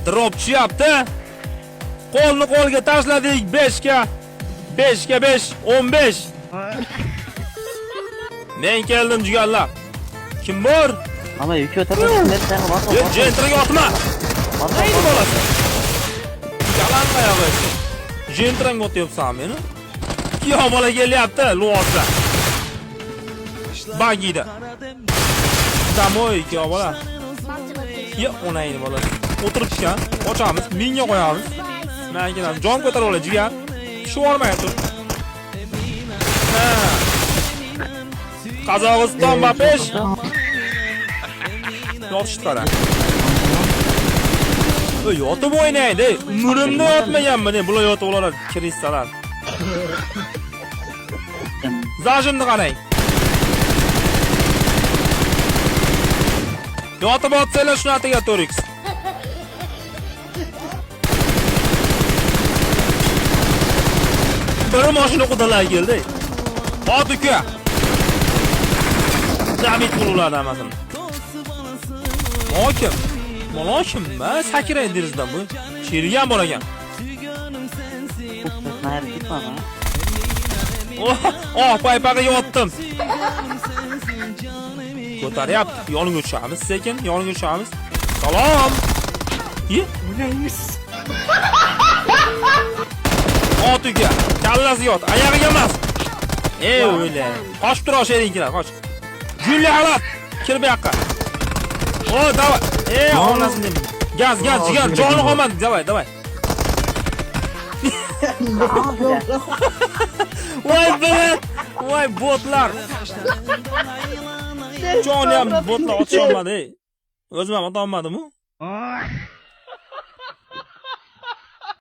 drop tushyapti. Qo'lni qo'lga tashladik 5 ga. 5 ga 5, 15. Men keldim jigarlar. Kim bor? Ama yükü oturmasın dedi sen bas. Jentraga otma. Neydi bolasi? Yalan qayog'i. Jentranga otyapsan meni. Yo bola kelyapti, luozda. Bagida. Damoy yo bola. Yo onayni bola. O'tiribgan. Ochamiz, menga qo'yamiz. Men kelam jon ko'tarib olay jigar. Shu olmayapti. Ha. Qozog'iston bapesh. Yo'q qara. Yotib o'ynaydi. Nurimni yotmaganman, bular yotib oladi, kristallar. Zajimni qarang. Yotib o'tsanglar shuni atiga to'riks. Bir mashina qudalar keldi. Ot uka. Zamit qululadi hamasini. Hokim. Bola kimma? Sakraydi derizdan bu. Chirigan bor ekan. Nayr gitma ha. Oh, paypaga yotdim. Ko'taryapti. Yoningga tushamiz, sekin yoningga tushamiz. Salom. Ye, o'ynaymiz. Otiga, kallasi yot, oyog'iga emas. O'yla. Qochib tur oshayringlar, qoch. Gulli halab. Kir bu yoqqa. O, davay. Onasini. Gaz, jigar, joni qolmadi. Davay. Voy botlar. Joni ham botlar otolmadi. O'zim ham otolmadim-ku.